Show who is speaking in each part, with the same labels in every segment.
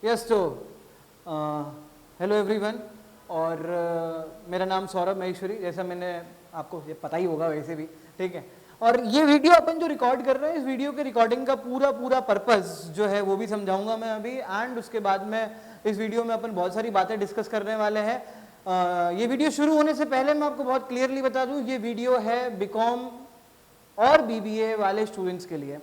Speaker 1: Yes तो hello everyone और मेरा नाम सौरभ महेश्वरी, जैसा मैंने आपको ये पता ही होगा वैसे भी, ठीक है। और ये वीडियो अपन जो रिकॉर्ड कर रहे हैं, इस वीडियो के रिकॉर्डिंग का पूरा पर्पस जो है वो भी समझाऊंगा मैं अभी, एंड उसके बाद में इस वीडियो में अपन बहुत सारी बातें डिस्कस करने वाले हैं। ये वीडियो शुरू होने से पहले मैं आपको बहुत क्लियरली बता दूं, ये वीडियो है बीकॉम और बीबीए वाले स्टूडेंट्स के लिए,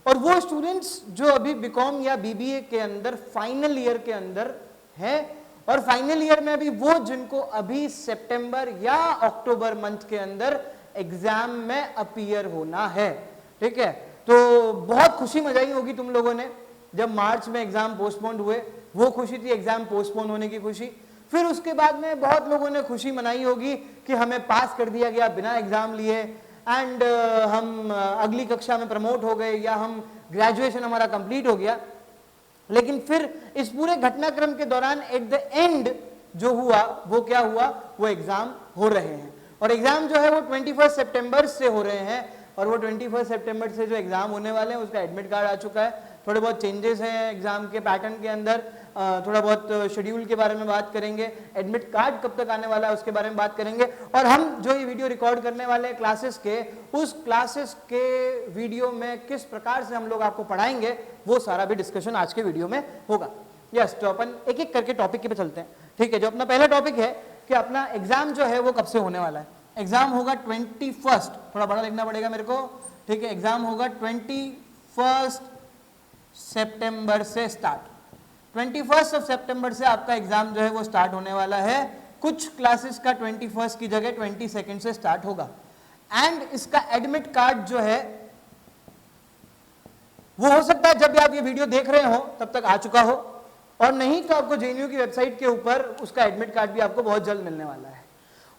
Speaker 1: और वो स्टूडेंट्स जो अभी बीकॉम या बीबीए के अंदर फाइनल ईयर के अंदर हैं, और फाइनल ईयर में अभी वो जिनको अभी सितंबर या अक्टूबर मंथ के अंदर एग्जाम में अपीयर होना है, ठीक है। तो बहुत खुशी मचाई होगी तुम लोगों ने जब मार्च में एग्जाम पोस्टपोन हुए, वो खुशी थी एग्जाम पोस्टपोन होने की खुशी। फिर उसके बाद में बहुत लोगों ने खुशी मनाई होगी कि हमें पास कर दिया गया बिना एग्जाम लिए, एंड हम अगली कक्षा में प्रमोट हो गए, या हम ग्रेजुएशन हमारा कंप्लीट हो गया। लेकिन फिर इस पूरे घटनाक्रम के दौरान एट द एंड जो हुआ वो क्या हुआ, वो एग्जाम हो रहे हैं, और एग्जाम जो है वो 21 सितंबर से हो रहे हैं, और वो 21 सितंबर से जो एग्जाम होने वाले हैं उसका एडमिट कार्ड आ चुका है। थोड़े बहुत चेंजेस हैं एग्जाम के पैटर्न के अंदर, थोड़ा बहुत शेड्यूल के बारे में बात करेंगे, एडमिट कार्ड कब तक आने वाला है उसके बारे में बात करेंगे, और हम जो ये वीडियो रिकॉर्ड करने वाले हैं क्लासेस के, उस क्लासेस के वीडियो में किस प्रकार से हम लोग आपको पढ़ाएंगे वो सारा भी डिस्कशन आज के वीडियो में होगा। यस, तो अपन एक एक करके टॉपिक पे चलते हैं, ठीक है। जो अपना पहला टॉपिक है कि अपना एग्जाम जो है वो कब से होने वाला है। एग्जाम होगा 21, थोड़ा बड़ा लिखना पड़ेगा मेरे को, ठीक है। एग्जाम होगा 21 सितंबर से स्टार्ट, 21 सितंबर से आपका एग्जाम जो है वो स्टार्ट होने वाला है। कुछ क्लासेस का 21 की जगह 22 से स्टार्ट होगा, एंड इसका एडमिट कार्ड जो है वो हो सकता है जब भी आप ये वीडियो देख रहे हो तब तक आ चुका हो, और नहीं तो आपको जेएनयू की वेबसाइट के ऊपर उसका एडमिट कार्ड भी आपको बहुत जल्द मिलने वाला है।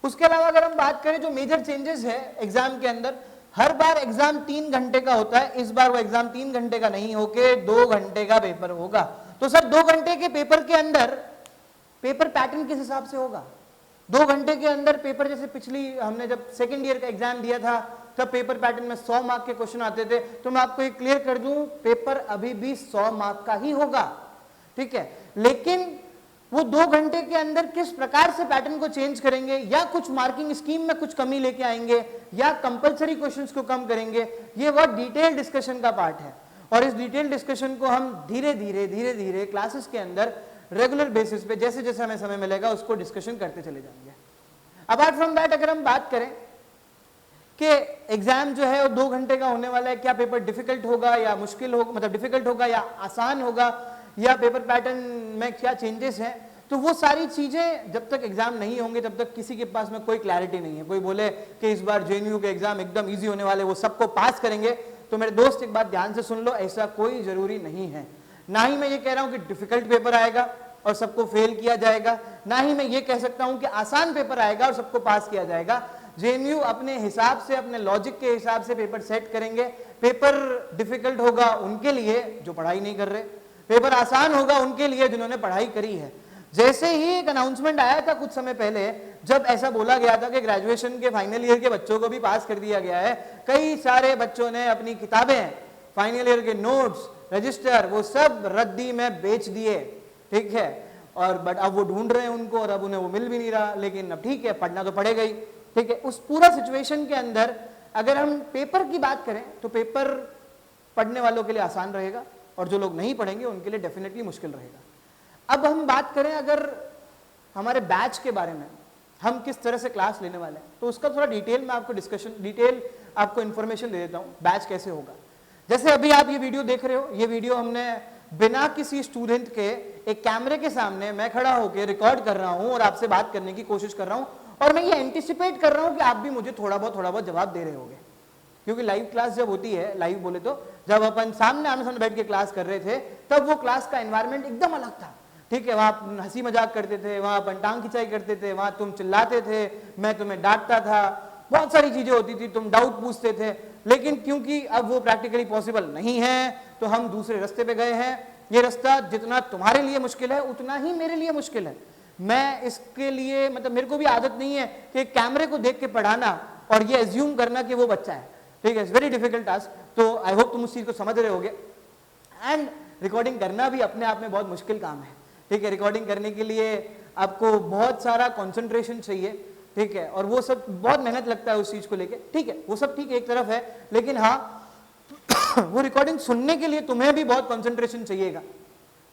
Speaker 1: उसके अलावा अगर हम बात करें जो मेजर चेंजेस है एग्जाम के अंदर, हर बार एग्जाम 3 घंटे का होता है, इस बार वो एग्जाम 3 घंटे का नहीं होके 2 घंटे का पेपर होगा। तो सर 2 घंटे के पेपर के अंदर पेपर पैटर्न किस हिसाब से होगा? 2 घंटे के अंदर पेपर, जैसे पिछली हमने जब सेकेंड ईयर का एग्जाम दिया था तब पेपर पैटर्न में 100 मार्क के क्वेश्चन आते थे, तो मैं आपको एक क्लियर कर दूं, पेपर अभी भी 100 मार्क का ही होगा, ठीक है। लेकिन वो 2 घंटे के अंदर किस प्रकार से पैटर्न को चेंज करेंगे, या कुछ मार्किंग स्कीम में कुछ कमी लेके आएंगे, या कंपलसरी क्वेश्चंस को कम करेंगे, ये बहुत डिटेल डिस्कशन का पार्ट है, और इस डिटेल डिस्कशन को हम धीरे धीरे क्लासेस के अंदर रेगुलर बेसिस पे जैसे जैसे हमें समय मिलेगा उसको डिस्कशन करते चले जाएंगे। अपार्ट फ्रॉम दैट अगर हम बात करें कि एग्जाम जो है वो 2 घंटे का होने वाला है, क्या पेपर डिफिकल्ट होगा या मुश्किल होगा, मतलब डिफिकल्ट होगा या आसान होगा, या पेपर पैटर्न में क्या चेंजेस हैं, तो वो सारी चीजें जब तक एग्जाम नहीं होंगे तब तक किसी के पास में कोई क्लैरिटी नहीं है। कोई बोले कि इस बार जेएनयू के एग्जाम एकदम इजी होने वाले, वो सबको पास करेंगे, तो मेरे दोस्त एक बात ध्यान से सुन लो, ऐसा कोई जरूरी नहीं है। ना ही मैं ये कह रहा हूं कि डिफिकल्ट पेपर आएगा और सबको फेल किया जाएगा, ना ही मैं ये कह सकता हूं कि आसान पेपर आएगा और सबको पास किया जाएगा। जेएनयू अपने हिसाब से, अपने लॉजिक के हिसाब से पेपर सेट करेंगे। पेपर डिफिकल्ट होगा उनके लिए जो पढ़ाई नहीं कर रहे, पेपर आसान होगा उनके लिए जिन्होंने पढ़ाई करी है। जैसे ही एक अनाउंसमेंट आया था कुछ समय पहले, जब ऐसा बोला गया था कि ग्रेजुएशन के फाइनल ईयर के बच्चों को भी पास कर दिया गया है, कई सारे बच्चों ने अपनी किताबें, फाइनल ईयर के नोट्स, रजिस्टर, वो सब रद्दी में बेच दिए, ठीक है। और बट अब वो ढूंढ रहे हैं उनको, और अब उन्हें वो मिल भी नहीं रहा, लेकिन अब ठीक है, पढ़ना तो पड़ेगा ही, ठीक है। उस पूरा सिचुएशन के अंदर अगर हम पेपर की बात करें तो पेपर पढ़ने वालों के लिए आसान रहेगा, और जो लोग नहीं पढ़ेंगे उनके लिए डेफिनेटली मुश्किल रहेगा। अब हम बात करें अगर हमारे बैच के बारे में, हम किस तरह से क्लास लेने वाले हैं, तो उसका थोड़ा डिटेल में आपको डिटेल आपको इन्फॉर्मेशन दे देता हूं, बैच कैसे होगा। जैसे अभी आप ये वीडियो देख रहे हो, ये वीडियो हमने बिना किसी स्टूडेंट के एक कैमरे के सामने मैं खड़ा होकर रिकॉर्ड कर रहा हूं और आपसे बात करने की कोशिश कर रहा हूं, और मैं ये एंटिसिपेट कर रहा हूं कि आप भी मुझे थोड़ा बहुत जवाब दे रहे होंगे, क्योंकि लाइव क्लास जब होती है, लाइव बोले तो जब अपन सामने आमने सामने बैठ के क्लास कर रहे थे, तब वो क्लास का एनवायरनमेंट एकदम अलग था, ठीक है। वहां हंसी मजाक करते थे, वहां अपन टांग खिंचाई करते थे, वहां तुम चिल्लाते थे, मैं तुम्हें डांटता था, बहुत सारी चीजें होती थी, तुम डाउट पूछते थे। लेकिन क्योंकि अब वो प्रैक्टिकली पॉसिबल नहीं है, तो हम दूसरे रास्ते पे गए हैं। ये रास्ता जितना तुम्हारे लिए मुश्किल है उतना ही मेरे लिए मुश्किल है। मैं इसके लिए, मतलब मेरे को भी आदत नहीं है कि कैमरे को देख के पढ़ाना और ये एज्यूम करना कि वो बच्चा है, ठीक है। It's very difficult task. तो आई होप तुम उस चीज को समझ रहे होगे। एंड रिकॉर्डिंग करना भी अपने आप में बहुत मुश्किल काम है, ठीक है। रिकॉर्डिंग करने के लिए आपको बहुत सारा कंसंट्रेशन चाहिए, ठीक है, और वो सब बहुत मेहनत लगता है उस चीज को लेके, ठीक है, वो सब ठीक एक तरफ है, लेकिन हाँ वो रिकॉर्डिंग सुनने के लिए तुम्हें भी बहुत कंसंट्रेशन चाहिएगा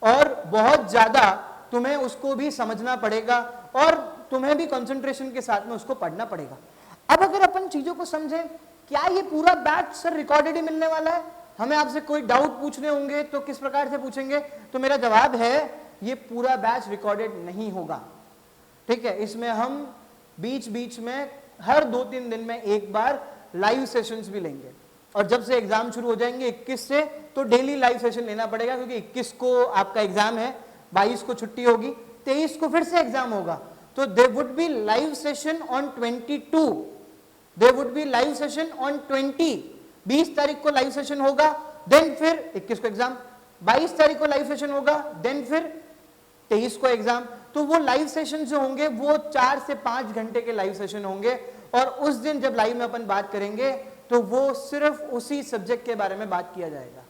Speaker 1: और बहुत ज्यादा तुम्हें उसको भी समझना पड़ेगा और तुम्हें भी कंसंट्रेशन के साथ में उसको पढ़ना पड़ेगा। अब अगर अपन चीजों को समझें, क्या ये पूरा बैच सर रिकॉर्डेड ही मिलने वाला है? हमें आपसे कोई डाउट पूछने होंगे तो किस प्रकार से पूछेंगे? तो मेरा जवाब है ये पूरा बैच रिकॉर्डेड नहीं होगा, ठीक है। इसमें हम बीच बीच में हर 2-3 दिन में एक बार लाइव सेशंस भी लेंगे और जब से एग्जाम शुरू हो जाएंगे 21 से, तो डेली लाइव सेशन लेना पड़ेगा, क्योंकि 21 को आपका एग्जाम है, 22 को छुट्टी होगी, 23 को फिर से एग्जाम होगा, तो there would be live session on 22, there would be live session on 20 तारीख को लाइव सेशन होगा, देन फिर 21 को एग्जाम, 22 तारीख को लाइव सेशन होगा, देन फिर 23 को एग्जाम। तो वो लाइव सेशन जो होंगे वो 4 से 5 घंटे के लाइव सेशन होंगे और उस दिन जब लाइव में अपन बात करेंगे तो वो सिर्फ उसी सब्जेक्ट के बारे में बात किया जाएगा।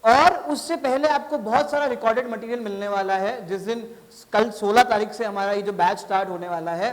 Speaker 1: और उससे पहले आपको बहुत सारा रिकॉर्डेड मटेरियल मिलने वाला है। जिस दिन कल 16 तारीख से हमारा ये जो बैच स्टार्ट होने वाला है,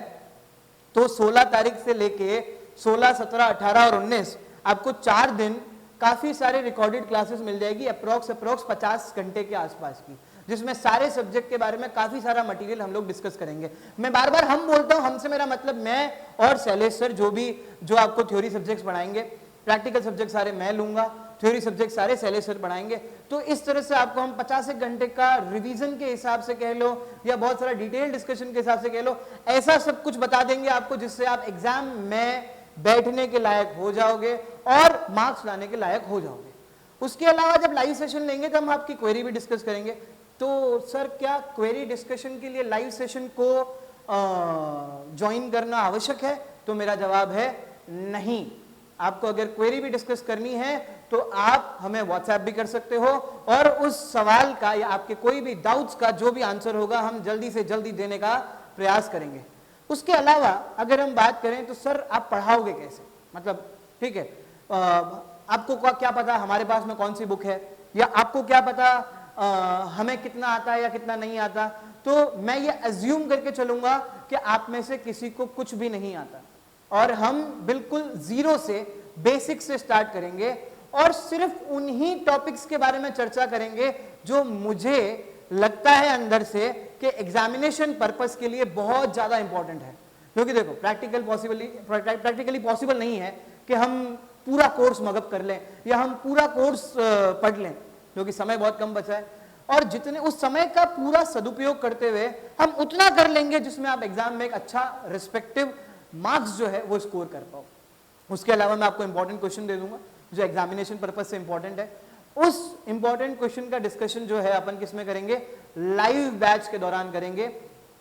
Speaker 1: तो 16 तारीख से लेके 16, 17, 18 और 19 आपको 4 दिन काफी सारे रिकॉर्डेड क्लासेस मिल जाएगी, अप्रोक्स 50 घंटे के आसपास की, जिसमें सारे सब्जेक्ट के बारे में काफी सारा मटेरियल हम लोग डिस्कस करेंगे। मैं बार बार हम बोलता हूं, हमसे मेरा मतलब मैं और शैलेश सर जो आपको थ्योरी सब्जेक्ट्स पढ़ाएंगे, प्रैक्टिकल सब्जेक्ट सारे मैं लूंगा, थ्योरी सब्जेक्ट सारे शैलेश सर पढ़ाएंगे। तो इस तरह से आपको हम 50 घंटे का रिवीजन के हिसाब से कह लो या बहुत सारा डिटेल डिस्कशन के हिसाब से कह लो, ऐसा सब कुछ बता देंगे आपको जिससे आप एग्जाम में बैठने के लायक हो जाओगे और मार्क्स लाने के लायक हो जाओगे। उसके अलावा जब लाइव सेशन लेंगे तो हम आपकी क्वेरी भी डिस्कस करेंगे। तो सर क्या क्वेरी डिस्कशन के लिए लाइव सेशन को ज्वाइन करना आवश्यक है? तो मेरा जवाब है नहीं। आपको अगर क्वेरी भी डिस्कस करनी है तो आप हमें व्हाट्सएप भी कर सकते हो और उस सवाल का या आपके कोई भी डाउट्स का जो भी आंसर होगा हम जल्दी से जल्दी देने का प्रयास करेंगे। उसके अलावा अगर हम बात करें तो सर आप पढ़ाओगे कैसे? मतलब ठीक है, आपको क्या पता हमारे पास में कौन सी बुक है, या आपको क्या पता हमें कितना आता है या कितना नहीं आता। तो मैं ये अज्यूम करके चलूंगा कि आप में से किसी को कुछ भी नहीं आता और हम बिल्कुल जीरो से बेसिक से स्टार्ट करेंगे और सिर्फ उन्हीं टॉपिक्स के बारे में चर्चा करेंगे जो मुझे लगता है अंदर से कि एग्जामिनेशन पर्पस के लिए बहुत ज्यादा इंपॉर्टेंट है। क्योंकि देखो प्रैक्टिकली पॉसिबल नहीं है कि हम पूरा कोर्स मगअप कर लें या हम पूरा कोर्स पढ़ लें, क्योंकि समय बहुत कम बचा है और जितने उस समय का पूरा सदुपयोग करते हुए हम उतना कर लेंगे जिसमें आप एग्जाम में एक अच्छा रिस्पेक्टिव मार्क्स जो है वो स्कोर कर पाओ। उसके अलावा मैं आपको इंपॉर्टेंट क्वेश्चन दे दूंगा जो एग्जामिनेशन पर्पज से इंपॉर्टेंट है। उस इंपॉर्टेंट क्वेश्चन का डिस्कशन जो है अपन किसमें करेंगे? लाइव बैच के दौरान करेंगे।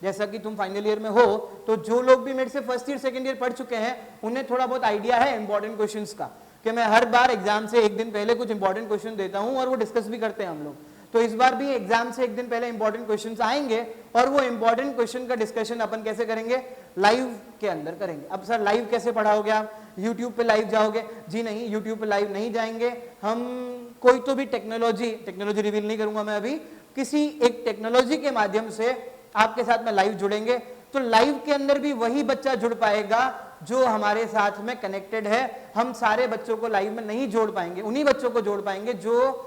Speaker 1: जैसा कि तुम फाइनल ईयर में हो तो जो लोग भी मेरे से फर्स्ट ईयर सेकंड ईयर पढ़ चुके हैं उन्हें थोड़ा बहुत आइडिया है इंपॉर्टेंट क्वेश्चंस का, कि मैं हर बार एग्जाम से एक दिन पहले कुछ इंपॉर्टेंट क्वेश्चन देता हूं और वो डिस्कस भी करते हैं हम लोग। तो इस बार भी एग्जाम से एक दिन पहले इंपॉर्टेंट क्वेश्चंस आएंगे और वो इंपॉर्टेंट क्वेश्चन का डिस्कशन अपन कैसे करेंगे? लाइव के अंदर करेंगे। अब सर लाइव कैसे पढ़ाओगे आप? यूट्यूब पे लाइव जाओगे? जी नहीं, यूट्यूब पे लाइव नहीं जाएंगे हम। कोई तो भी टेक्नोलॉजी रिवील नहीं करूंगा मैं अभी, किसी एक टेक्नोलॉजी के माध्यम से आपके साथ में लाइव जुड़ेंगे। तो लाइव के अंदर भी वही बच्चा जुड़ पाएगा जो हमारे साथ में कनेक्टेड है। हम सारे बच्चों को लाइव में नहीं जोड़ पाएंगे, उन्हीं बच्चों को जोड़ पाएंगे जो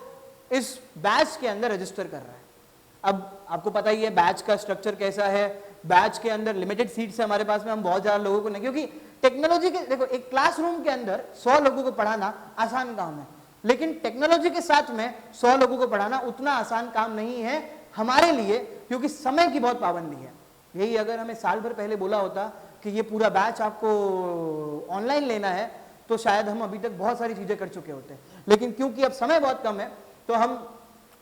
Speaker 1: इस बैच के अंदर रजिस्टर कर रहा है। अब आपको पता ही है बैच का स्ट्रक्चर कैसा है। बैच के अंदर लिमिटेड सीट्स है हमारे पास में, हम बहुत ज्यादा लोगों को नहीं, क्योंकि टेक्नोलॉजी के देखो एक क्लासरूम के अंदर 100 लोगों को पढ़ाना आसान काम है, लेकिन टेक्नोलॉजी के साथ में 100 लोगों को पढ़ाना उतना आसान काम नहीं है हमारे लिए, क्योंकि समय की बहुत पाबंदी है। यही अगर हमें साल भर पहले बोला होता कि ये पूरा बैच आपको ऑनलाइन लेना है तो शायद हम अभी तक बहुत सारी चीजें कर चुके होते, लेकिन क्योंकि अब समय बहुत कम है तो हम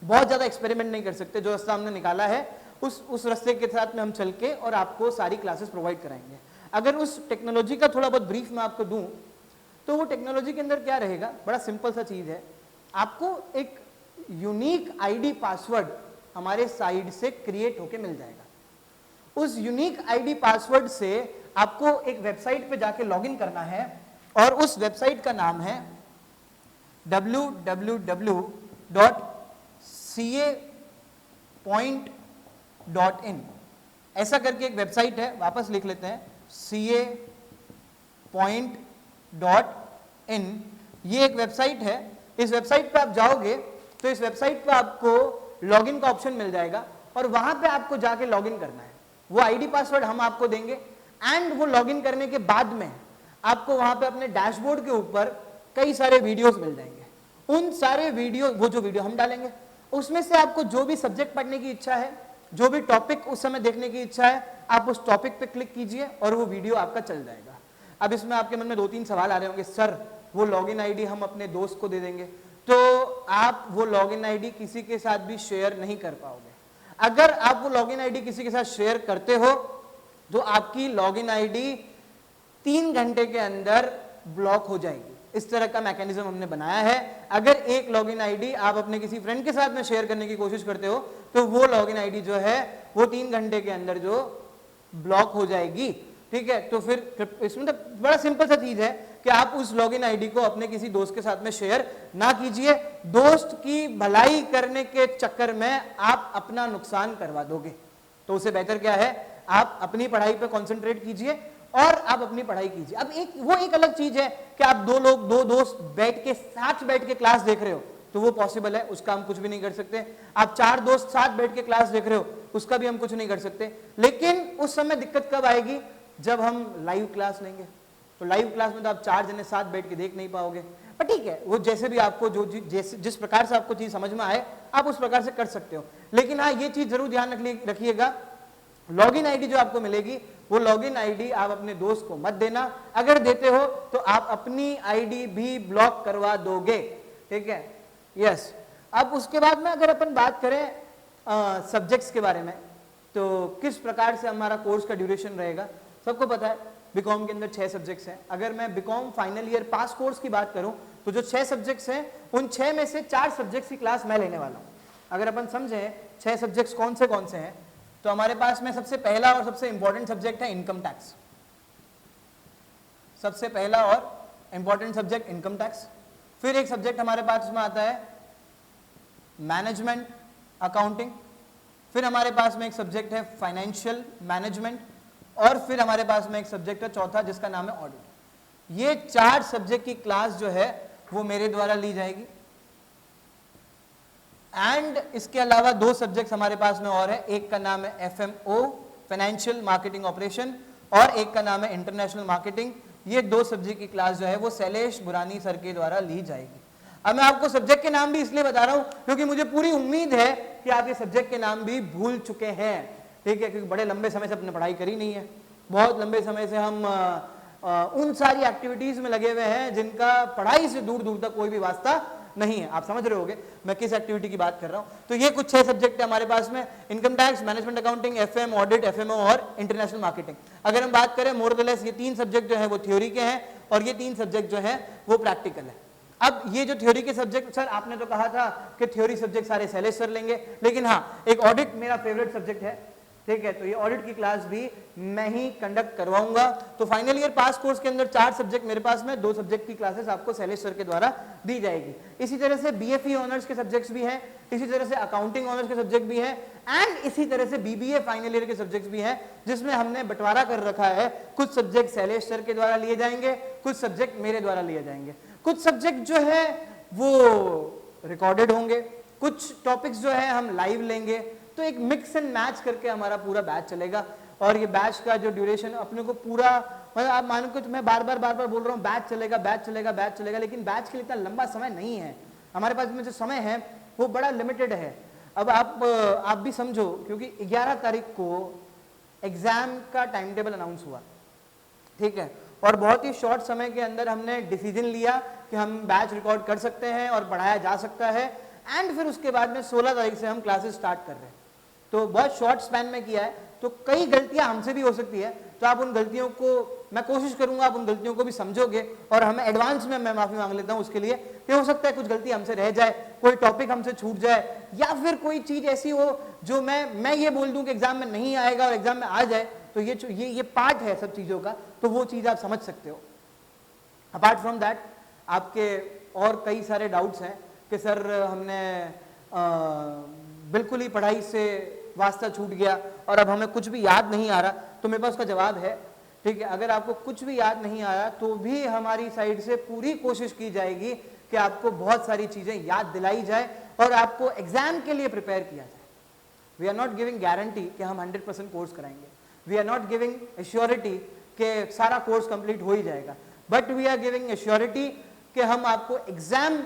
Speaker 1: बहुत ज्यादा एक्सपेरिमेंट नहीं कर सकते। जो रास्ता हमने निकाला है उस रास्ते के साथ में हम चल के और आपको सारी क्लासेस प्रोवाइड कराएंगे। अगर उस टेक्नोलॉजी का थोड़ा बहुत ब्रीफ मैं आपको दूं तो वो टेक्नोलॉजी के अंदर क्या रहेगा? बड़ा सिंपल सा चीज है, आपको एक यूनिक आईडी पासवर्ड हमारे साइड से क्रिएट होके मिल जाएगा। उस यूनिक आईडी पासवर्ड से आपको एक वेबसाइट पे जाके लॉगिन करना है और उस वेबसाइट का नाम है www.cmscom ca.in, ऐसा करके एक वेबसाइट है, वापस लिख लेते हैं ca.in, ये एक वेबसाइट है। इस वेबसाइट पे आप जाओगे तो इस वेबसाइट पे आपको लॉगिन का ऑप्शन मिल जाएगा और वहां पे आपको जाके लॉगिन करना है। वो आईडी पासवर्ड हम आपको देंगे एंड वो लॉगिन करने के बाद में आपको वहां पे अपने डैशबोर्ड के ऊपर कई सारे वीडियोस मिल जाएंगे। उन सारे वीडियो, वो जो वीडियो हम डालेंगे उसमें से आपको जो भी सब्जेक्ट पढ़ने की इच्छा है, जो भी टॉपिक उस समय देखने की इच्छा है, आप उस टॉपिक पे क्लिक कीजिए और वो वीडियो आपका चल जाएगा। अब इसमें आपके मन में 2-3 सवाल आ रहे होंगे, सर वो लॉगिन आईडी हम अपने दोस्त को दे देंगे, तो आप वो लॉगिन आईडी किसी के साथ भी शेयर नहीं कर पाओगे। अगर आप वो लॉगिन आईडी किसी के साथ शेयर करते हो तो आपकी लॉगिन आईडी 3 घंटे के अंदर ब्लॉक हो जाएगी। इस तरह का मैकेनिज्म हमने बनाया है। अगर एक लॉगिन आईडी आप अपने किसी फ्रेंड के साथ में शेयर करने की कोशिश करते हो तो वो लॉगिन आईडी जो है वो 3 घंटे के अंदर जो ब्लॉक हो जाएगी। ठीक है, तो फिर इसमें तो बड़ा सिंपल सा चीज है कि आप उस लॉगिन आईडी को अपने किसी दोस्त के साथ में शेयर ना कीजिए। दोस्त की भलाई करने के चक्कर में आप अपना नुकसान करवा दोगे, तो उससे बेहतर क्या है, आप अपनी पढ़ाई पे कंसंट्रेट कीजिए और आप अपनी पढ़ाई कीजिए। अब एक अलग चीज है कि आप दो दोस्त साथ बैठ के क्लास देख रहे हो, तो वो पॉसिबल है, उसका हम कुछ भी नहीं कर सकते। आप 4 दोस्त साथ बैठ के क्लास देख रहे हो, उसका भी हम कुछ नहीं कर सकते। लेकिन उस समय दिक्कत कब आएगी, जब हम लाइव क्लास लेंगे। तो लाइव क्लास में तो आप 4 जने साथ बैठ के देख नहीं पाओगे, पर ठीक है, वो जैसे भी आपको जिस प्रकार से आपको चीज समझ में आए आप उस प्रकार से कर सकते हो। लेकिन हाँ, ये चीज जरूर ध्यान रखिएगा, लॉगिन आईडी जो आपको मिलेगी वो लॉगिन आईडी आप अपने दोस्त को मत देना। अगर देते हो तो आप अपनी आईडी भी ब्लॉक करवा दोगे। ठीक है, यस। अब उसके बाद में अगर अपन बात करें सब्जेक्ट्स के बारे में, तो किस प्रकार से हमारा कोर्स का ड्यूरेशन रहेगा। सबको पता है बीकॉम के अंदर 6 सब्जेक्ट्स हैं। अगर मैं बीकॉम फाइनल ईयर पास कोर्स की बात करूं तो जो 6 सब्जेक्ट्स हैं उन 6 में से 4 सब्जेक्ट्स की क्लास मैं लेने वाला हूं। अगर अपन समझें 6 सब्जेक्ट्स कौन से हैं, तो हमारे पास में सबसे पहला और सबसे इंपॉर्टेंट सब्जेक्ट है इनकम टैक्स। सबसे पहला और इंपॉर्टेंट सब्जेक्ट इनकम टैक्स। फिर एक सब्जेक्ट हमारे पास में आता है मैनेजमेंट अकाउंटिंग। फिर हमारे पास में एक सब्जेक्ट है फाइनेंशियल मैनेजमेंट और फिर हमारे पास में एक सब्जेक्ट है चौथा जिसका नाम है ऑडिट। ये 4 सब्जेक्ट की क्लास जो है वो मेरे द्वारा ली जाएगी। एंड इसके अलावा 2 सब्जेक्ट हमारे पास में और है, एक का नाम है FMO फाइनेंशियल मार्केटिंग ऑपरेशन और एक का नाम है इंटरनेशनल मार्केटिंग। ये 2 सब्जेक्ट की क्लास जो है वो शैलेश बुरानी सर के द्वारा ली जाएगी। अब मैं आपको सब्जेक्ट के नाम भी इसलिए बता रहा हूं क्योंकि मुझे पूरी उम्मीद है कि आप ये सब्जेक्ट के नाम भी भूल चुके हैं। ठीक है, क्योंकि बड़े लंबे समय से अपने पढ़ाई करी नहीं है, बहुत लंबे समय से हम उन सारी एक्टिविटीज में लगे हुए हैं जिनका पढ़ाई से दूर दूर तक कोई भी वास्ता नहीं है। आप समझ रहे होगे मैं किस एक्टिविटी की बात कर रहा हूं। तो ये कुछ 6 सब्जेक्ट है हमारे पास में, income tax, management accounting, FM, audit, FMO और इंटरनेशनल मार्केटिंग। अगर हम बात करें मोर देन लेस ये 3 सब्जेक्ट जो है वो थ्योरी के हैं और ये 3 सब्जेक्ट जो है वो प्रैक्टिकल है। अब ये जो थ्योरी के सब्जेक्ट, सर आपने तो कहा था कि थ्योरी सब्जेक्ट सारे शैलेश सर लेंगे, लेकिन हाँ एक ऑडिट मेरा फेवरेट सब्जेक्ट है। ठीक है, तो ये ऑडिट की क्लास भी मैं ही कंडक्ट करवाऊंगा। तो फाइनल ईयर पास कोर्स के अंदर 4 सब्जेक्ट मेरे पास में, 2 सब्जेक्ट की क्लासेस आपको शैलेश सर के द्वारा दी जाएगी। इसी तरह से BFE ऑनर्स के सब्जेक्ट्स भी हैं, इसी तरह से अकाउंटिंग ऑनर्स के सब्जेक्ट भी हैं एंड इसी तरह से BBA फाइनल ईयर के सब्जेक्ट्स भी हैं, जिसमें हमने बंटवारा कर रखा है। कुछ सब्जेक्ट शैलेश सर के द्वारा लिए जाएंगे, कुछ सब्जेक्ट मेरे द्वारा लिए जाएंगे। कुछ सब्जेक्ट जो है वो रिकॉर्डेड होंगे, कुछ टॉपिक्स जो है हम लाइव लेंगे। तो एक मिक्स एंड मैच करके हमारा पूरा बैच चलेगा और ये बैच का जो ड्यूरेशन अपने को पूरा, मतलब आप मानो कि मैं बार बार बोल रहा हूँ बैच चलेगा, लेकिन बैच के लिए इतना लंबा समय नहीं है हमारे पास में। जो समय है वो बड़ा लिमिटेड है। अब आप भी समझो, क्योंकि 11 तारीख को एग्जाम का टाइम टेबल अनाउंस हुआ। ठीक है, और बहुत ही शॉर्ट समय के अंदर हमने डिसीजन लिया कि हम बैच रिकॉर्ड कर सकते हैं और पढ़ाया जा सकता है एंड फिर उसके बाद में 16 तारीख से हम क्लासेस स्टार्ट कर रहे हैं। तो बहुत शॉर्ट स्पैन में किया है, तो कई गलतियां हमसे भी हो सकती है। तो आप उन गलतियों को, मैं कोशिश करूंगा आप उन गलतियों को भी समझोगे और हमें एडवांस में मैं माफी मांग लेता हूं उसके लिए कि हो सकता है कुछ गलती हमसे रह जाए, कोई टॉपिक हमसे छूट जाए या फिर कोई चीज ऐसी हो जो मैं ये बोल दूं कि एग्जाम में नहीं आएगा और एग्जाम में आ जाए। तो ये पार्ट है सब चीजों का, तो वो चीज आप समझ सकते हो। अपार्ट फ्रॉम दैट आपके और कई सारे डाउट्स हैं कि सर हमने बिल्कुल ही पढ़ाई से वास्ता छूट गया और अब हमें कुछ भी याद नहीं आ रहा, तो मेरे पास उसका जवाब है, ठीक है। अगर आपको कुछ भी याद नहीं आ रहा तो भी हमारी साइड से पूरी कोशिश की जाएगी कि आपको बहुत सारी चीजें याद दिलाई जाए और आपको एग्जाम के लिए प्रिपेयर किया जाए। We are not giving guarantee कि हम 100% कोर्स कराएंगे, we are not giving assurity कि सारा कोर्स कंप्लीट हो ही जाएगा, but we are giving assurity कि हम आपको एग्जाम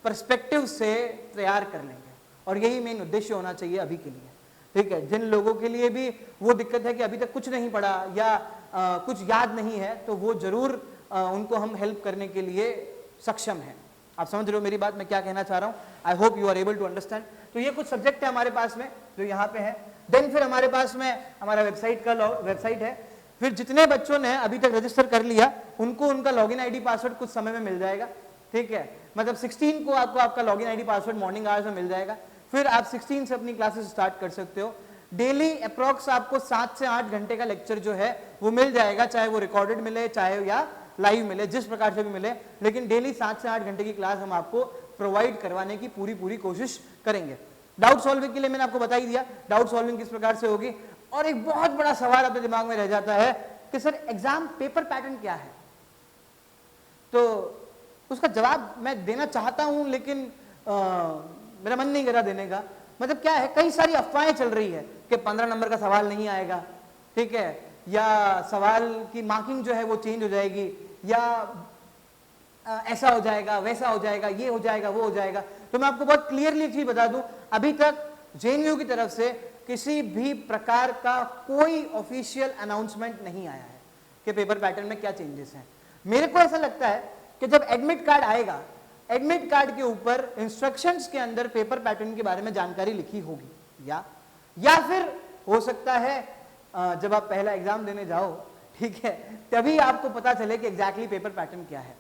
Speaker 1: पर्सपेक्टिव से तैयार कर लेंगे और यही मेन उद्देश्य होना चाहिए अभी के लिए, ठीक है। जिन लोगों के लिए भी वो दिक्कत है कि अभी तक कुछ नहीं पढ़ा या कुछ याद नहीं है, तो वो जरूर उनको हम हेल्प करने के लिए सक्षम हैं। आप समझ रहे हो मेरी बात, मैं क्या कहना चाह रहा हूँ? I hope you are able to understand. तो ये कुछ सब्जेक्ट है हमारे पास में जो यहाँ पे है। देन फिर हमारे पास में हमारा वेबसाइट है। फिर जितने बच्चों ने अभी तक रजिस्टर कर लिया उनको उनका लॉगिन आईडी पासवर्ड कुछ समय में मिल जाएगा, ठीक है। मतलब 16 को आपको आपका login ID password morning hours में मिल जाएगा। फिर आप 16 से अपनी क्लासेस स्टार्ट कर सकते हो। डेली अप्रॉक्स आपको 7 से 8 घंटे का लेक्चर जो है वो मिल जाएगा, चाहे वो रिकॉर्डेड मिले चाहे या लाइव मिले, जिस प्रकार से भी मिले, लेकिन डेली 7 से 8 घंटे की क्लास हम आपको प्रोवाइड करवाने की पूरी कोशिश करेंगे। डाउट सॉल्विंग के लिए मैंने आपको बता ही दिया डाउट सॉल्विंग किस प्रकार से होगी। और एक बहुत बड़ा सवाल अपने दिमाग में रह जाता है कि सर एग्जाम पेपर पैटर्न क्या है, तो उसका जवाब मैं देना चाहता हूं लेकिन मेरा मन नहीं कर रहा देने का। मतलब क्या है, कई सारी अफवाहें चल रही है कि 15 नंबर का सवाल नहीं आएगा, ठीक है, या सवाल की मार्किंग जो है वो चेंज हो जाएगी, या ऐसा हो जाएगा वैसा हो जाएगा, ये हो जाएगा वो हो जाएगा। तो मैं आपको बहुत क्लियरली एक चीज बता दूं, अभी तक जेएनयू की तरफ से किसी भी प्रकार का कोई ऑफिशियल अनाउंसमेंट नहीं आया है कि पेपर पैटर्न में क्या चेंजेस हैं। मेरे को ऐसा लगता है कि जब एडमिट कार्ड आएगा, एडमिट कार्ड के ऊपर इंस्ट्रक्शंस के अंदर पेपर पैटर्न के बारे में जानकारी लिखी होगी, या फिर हो सकता है जब आप पहला एग्जाम देने जाओ, ठीक है, तभी आपको पता चले कि एग्जैक्टली पेपर पैटर्न क्या है,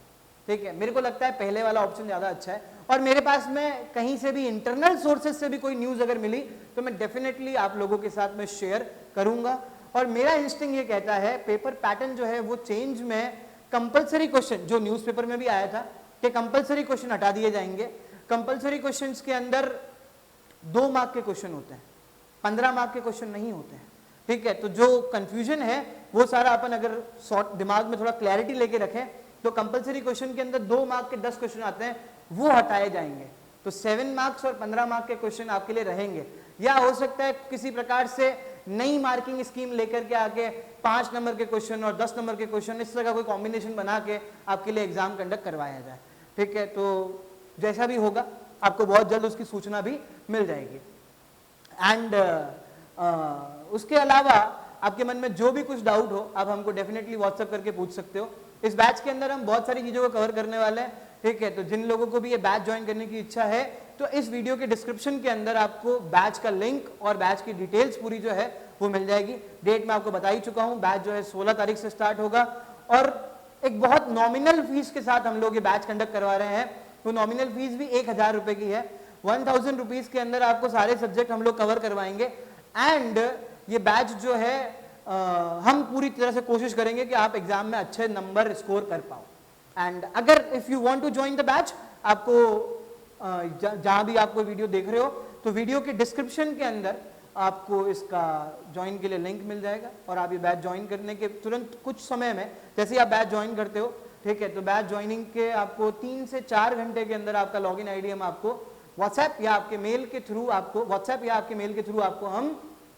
Speaker 1: ठीक है। मेरे को लगता है पहले वाला ऑप्शन ज्यादा अच्छा है। और मेरे पास में कहीं से भी इंटरनल सोर्सेज से भी कोई न्यूज अगर मिली तो मैं डेफिनेटली आप लोगों के साथ में शेयर करूंगा। और मेरा इंस्टिंक्ट ये कहता है पेपर पैटर्न जो है वो चेंज में कंपलसरी क्वेश्चन जो न्यूज़पेपर में भी आया था कि कंपलसरी क्वेश्चन हटा दिए जाएंगे। कंपलसरी क्वेश्चंस के अंदर 2 मार्क के क्वेश्चन होते हैं, 15 मार्क के क्वेश्चन नहीं होते हैं, ठीक है। तो जो कंफ्यूजन है वो सारा अपन अगर दिमाग में थोड़ा क्लैरिटी लेके रखें तो कंपलसरी क्वेश्चन के अंदर 2 मार्क के 10 क्वेश्चन आते हैं, वो हटाए जाएंगे। तो 7 मार्क्स और 15 मार्क के क्वेश्चन आपके लिए रहेंगे। या हो सकता है किसी प्रकार से नई मार्किंग स्कीम लेकर के आके 5 नंबर के क्वेश्चन और 10 नंबर के क्वेश्चन, इस तरह का कोई कॉम्बिनेशन बना के आपके लिए एग्जाम कंडक्ट करवाया जाए, ठीक है। तो जैसा भी होगा आपको बहुत जल्द उसकी सूचना भी मिल जाएगी। एंड उसके अलावा आपके मन में जो भी कुछ डाउट हो आप हमको डेफिनेटली व्हाट्सएप करके पूछ सकते हो। इस बैच के अंदर हम बहुत सारी चीजों को कवर करने वाले हैं, ठीक है। तो जिन लोगों को भी ये बैच ज्वाइन करने की इच्छा है तो इस वीडियो के डिस्क्रिप्शन के अंदर आपको बैच का लिंक और बैच की डिटेल्स पूरी जो है वो मिल जाएगी। डेट मैं आपको बता ही चुका हूं, बैच जो है 16 तारीख से स्टार्ट होगा और एक बहुत नॉमिनल फीस के साथ हम लोग ये बैच कंडक्ट करवा रहे हैं। वो नॉमिनल फीस भी 1000 रुपए की है। 1000 रुपीज के अंदर आपको सारे सब्जेक्ट हम लोग कवर करवाएंगे। एंड ये बैच जो है हम पूरी तरह से कोशिश करेंगे कि आप एग्जाम में अच्छे नंबर स्कोर कर पाओ। एंड अगर if you want to join the batch, आपको जहां भी आपको वीडियो देख रहे हो तो वीडियो के डिस्क्रिप्शन के अंदर आपको इसका ज्वाइन के लिए लिंक मिल जाएगा और आप ये बैच ज्वाइन करने के तुरंत कुछ समय में जैसे ही आप बैच ज्वाइन करते हो, ठीक है, तो बैच ज्वाइनिंग के आपको 3 से 4 घंटे के अंदर आपका लॉगिन आईडी हम आपको व्हाट्सएप या आपके मेल के थ्रू आपको हम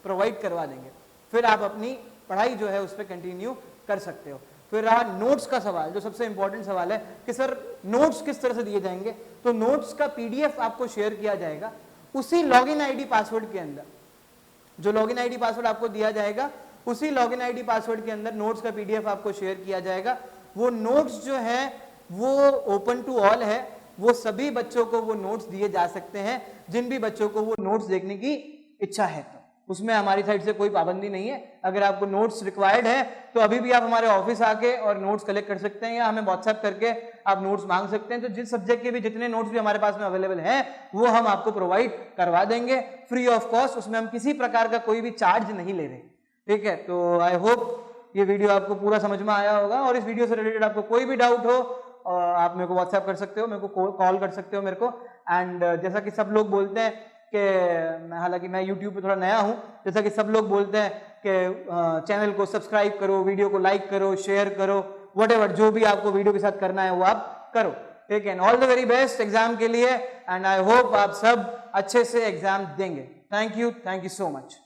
Speaker 1: प्रोवाइड करवा देंगे। फिर आप अपनी पढ़ाई जो है उस पर कंटिन्यू कर सकते हो। फिर रहा नोट्स का सवाल, जो सबसे इंपॉर्टेंट सवाल है कि सर नोट्स किस तरह से दिए जाएंगे। तो नोट्स का पीडीएफ आपको शेयर किया जाएगा उसी लॉगिन आईडी पासवर्ड के अंदर। जो लॉगिन आईडी पासवर्ड आपको दिया जाएगा उसी लॉगिन आईडी पासवर्ड के अंदर नोट्स का पीडीएफ आपको शेयर किया जाएगा। वो नोट्स जो है वो ओपन टू ऑल है, वो सभी बच्चों को वो नोट्स दिए जा सकते हैं जिन भी बच्चों को वो नोट्स देखने की इच्छा है। तो उसमें हमारी साइड से कोई पाबंदी नहीं है। अगर आपको नोट्स रिक्वायर्ड है तो अभी भी आप हमारे ऑफिस आके और नोट्स कलेक्ट कर सकते हैं या हमें व्हाट्सएप करके आप नोट्स मांग सकते हैं। तो जिस सब्जेक्ट के भी जितने नोट्स भी हमारे पास में अवेलेबल हैं वो हम आपको प्रोवाइड करवा देंगे फ्री ऑफ कॉस्ट। उसमें हम किसी प्रकार का कोई भी चार्ज नहीं ले रहे, ठीक है। तो आई होप ये वीडियो आपको पूरा समझ में आया होगा और इस वीडियो से रिलेटेड आपको कोई भी डाउट हो आप मेरे को व्हाट्सएप कर सकते हो, मेरे को कॉल कर सकते हो मेरे को। एंड जैसा कि सब लोग बोलते हैं कि हालांकि मैं YouTube पे थोड़ा नया हूँ, जैसा कि सब लोग बोलते हैं कि चैनल को सब्सक्राइब करो, वीडियो को लाइक करो, शेयर करो, व्हाटएवर जो भी आपको वीडियो के साथ करना है वो आप करो, ठीक है। All the very best exam के लिए, एंड आई होप आप सब अच्छे से एग्जाम देंगे। Thank you so much.